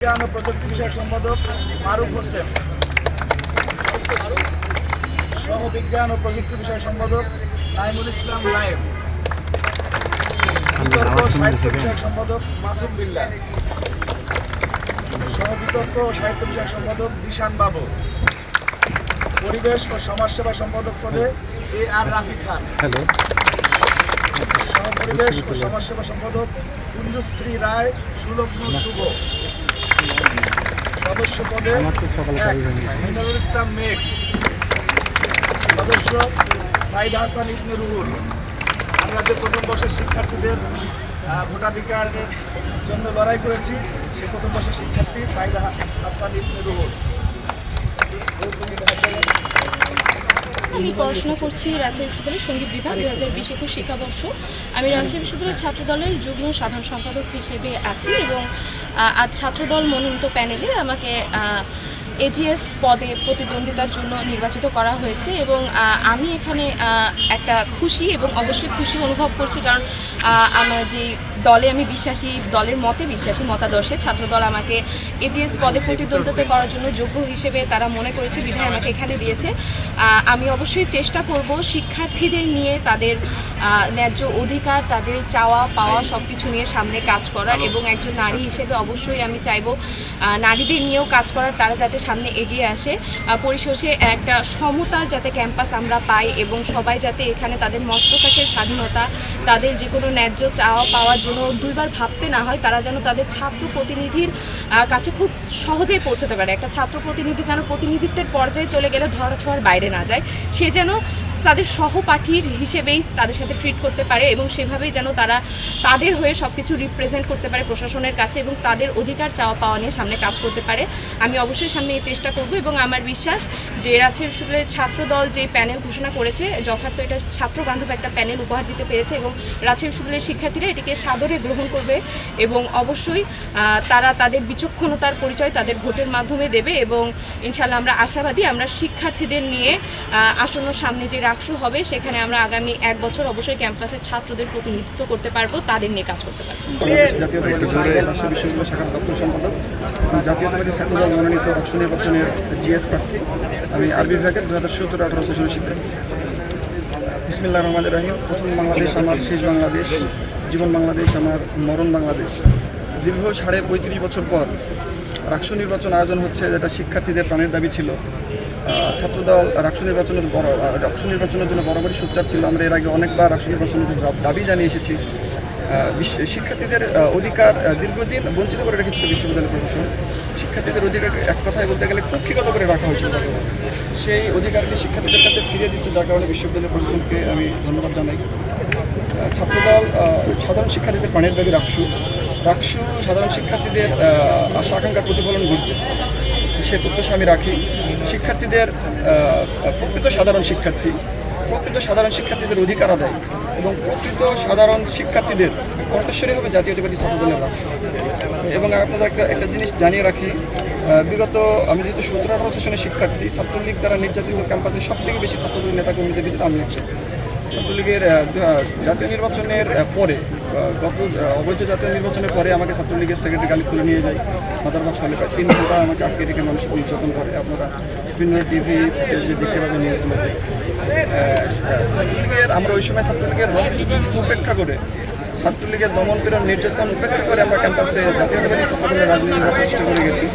বিজ্ঞান ও প্রযুক্তি বিষয়ক সম্পাদক মারুফ হোসেন, সহ বিজ্ঞান ও প্রযুক্তি বিষয়ক সম্পাদক নাইমুল ইসলাম নায়েব, বিতর্ক ও সাহিত্য বিষয়ক সম্পাদক মাসুম বিল্লাহ, সহ বিতর্ক ও সাহিত্য বিষয়ক সম্পাদক জিশান বাবু, পরিবেশ ও সমাজসেবা সম্পাদক পদে আর রাফি খান, সহ পরিবেশ ও সমাজসেবা সম্পাদক কুঞ্জশ্রী রায় সুলগ্ন শুভ, সদস্য পদে মিনারুল ইসলাম মেঘ, সদস্য সাইদ হাসান ইবনে রুহুল। আমরা যে প্রথম বর্ষের শিক্ষার্থীদের ভোটাধিকারের জন্য লড়াই করেছি, সেই প্রথম বর্ষের শিক্ষার্থী সাইদ হাসান ইবনে রুহুল। আমি পড়াশোনা করছি রাজশাহী বিশ্ববিদ্যালয়ের সঙ্গীত বিভাগ 2020-21 শিক্ষাবর্ষ। আমি রাজশাহী বিশ্ববিদ্যালয়ের ছাত্রদলের যুগ্ম সাধারণ সম্পাদক হিসেবে আছি এবং আজ ছাত্রদল মনোনীত প্যানেলে আমাকে এজিএস পদে প্রতিদ্বন্দ্বিতার জন্য নির্বাচিত করা হয়েছে এবং আমি এখানে একটা খুশি এবং অবশ্যই খুশি অনুভব করছি, কারণ আমার যে দলে আমি বিশ্বাসী, দলের মতে বিশ্বাসী, মতাদর্শে ছাত্রদল আমাকে এজিএস পদে প্রতিদ্বন্দ্বিতা করার জন্য যোগ্য হিসেবে তারা মনে করেছে, বিধায় আমাকে এখানে দিয়েছে। আমি অবশ্যই চেষ্টা করব শিক্ষার্থীদের নিয়ে তাদের ন্যায্য অধিকার, তাদের চাওয়া পাওয়া সব কিছু নিয়ে সামনে কাজ করার, এবং একজন নারী হিসেবে অবশ্যই আমি চাইব নারীদের নিয়েও কাজ করার, তারা যাতে সামনে এগিয়ে আসে। পরিশেষে একটা সমতার যাতে ক্যাম্পাস আমরা পাই এবং সবাই যাতে এখানে তাদের মত প্রকাশের স্বাধীনতা, তাদের যে কোনো ন্যায্য চাওয়া পাওয়ার জন্য দুইবার ভাবতে না হয়, তারা যেন তাদের ছাত্র প্রতিনিধির কাছে খুব সহজেই পৌঁছতে পারে। একটা ছাত্র প্রতিনিধি যেন প্রতিনিধিত্বের পর্যায়ে চলে গেলে ধরাছোঁয়ার বাইরে না যায়, সে যেন তাদের সহপাঠীর হিসেবেই তাদের সাথে ট্রিট করতে পারে এবং সেভাবেই যেন তারা তাদের হয়ে সব কিছু রিপ্রেজেন্ট করতে পারে প্রশাসনের কাছে এবং তাদের অধিকার চাওয়া পাওয়া নিয়ে সামনে কাজ করতে পারে। আমি অবশ্যই সামনে এই চেষ্টা করব এবং আমার বিশ্বাস যে রাজশাহী বিশ্ববিদ্যালয়ের ছাত্রদল যে প্যানেল ঘোষণা করেছে, যথার্থ এটা ছাত্রবান্ধব একটা প্যানেল উপহার দিতে পেরেছে এবং রাজশাহী বিশ্ববিদ্যালয়ের শিক্ষার্থীরা এটিকে সাদরে গ্রহণ করবে এবং অবশ্যই তারা তাদের বিচক্ষণতার পরিচয় তাদের ভোটের মাধ্যমে দেবে এবং ইনশাআল্লাহ আমরা আশাবাদী আমরা শিক্ষার্থীদের নিয়ে আসন্ন সামনে যে রাকসু হবে সেখানে আমরা আগামী 1 বছর অবশ্যই ক্যাম্পাসে ছাত্রদের প্রতিনিধিত্ব করতে পারবো, তাদের নিয়ে কাজ করতে পারবো। জাতীয়তাবাদী ছাত্রদল মনোনীত রাষ্ট্র নির্বাচনের জিএস প্রার্থী। আমি আরবি বিভাগের 2017-18 সেশনের শিক্ষার্থী। বিসমিল্লাহির রহমানির রহিম। প্রথম বাংলাদেশ আমার শেষ বাংলাদেশ, জীবন বাংলাদেশ আমার মরণ বাংলাদেশ। দীর্ঘ 35 বছর পর রাষ্ট্র নির্বাচন আয়োজন হচ্ছে, যেটা শিক্ষার্থীদের প্রাণের দাবি ছিল। ছাত্রদল রাষ্ট্র নির্বাচনের জন্য বরাবরই সোচ্চার ছিল। আমরা এর আগে অনেকবার রাষ্ট্র নির্বাচনের দাবি জানিয়ে এসেছি। শিক্ষার্থীদের অধিকার দীর্ঘদিন বঞ্চিত করে রেখেছিল বিশ্ববিদ্যালয় প্রশাসন। শিক্ষার্থীদের অধিকার এক কথায় বলতে গেলে কুক্ষিগত করে রাখা হয়েছিল। সেই অধিকারকে শিক্ষার্থীদের কাছে ফিরিয়ে দিচ্ছে, যার কারণে বিশ্ববিদ্যালয় প্রশাসনকে আমি ধন্যবাদ জানাই। ছাত্রদল সাধারণ শিক্ষার্থীদের প্রাণের দাবি রাকসু সাধারণ শিক্ষার্থীদের আশা আকাঙ্ক্ষার প্রতিফলন ঘটবে, সে প্রত্যাশা আমি রাখি। শিক্ষার্থীদের প্রকৃত সাধারণ শিক্ষার্থীদের অধিকার আদায় এবং প্রকৃত সাধারণ শিক্ষার্থীদের কণ্ঠস্বরী হবে জাতীয়তাবাদী ছাত্রদলের রাকসু। এবং আপনাদের একটা জিনিস জানিয়ে রাখি, বিগত আমি যেহেতু 17-18 সেশনের শিক্ষার্থী, ছাত্রলীগ দ্বারা নির্যাতিত ক্যাম্পাসে সবথেকে বেশি ছাত্রদলের নেতাকর্মীদের ভিতরে আমি আছি। ছাত্রলীগের জাতীয় নির্বাচনের পরে, গত অবৈধ জাতীয় নির্বাচনের পরে আমাকে ছাত্রলীগের সেক্রেটারি গালি তুলে নিয়ে যায় মাদার বক্স হলে। প্রায় 3 ঘন্টা আমাকে আটকে রেখে মানুষ নির্যাতন করে। আপনারা বিভিন্ন টিভি যে দেখতে পাবেন নিউজগুলোতে। ছাত্রলীগের আমরা ওই সময় ছাত্রলীগের উপেক্ষা করে, ছাত্রলীগের দমন পীড়ন নির্যাতন উপেক্ষা করে আমরা ক্যাম্পাসে জাতীয়তাবাদী ছাত্রদলের রাজনীতি প্রতিষ্ঠা করে গেছি।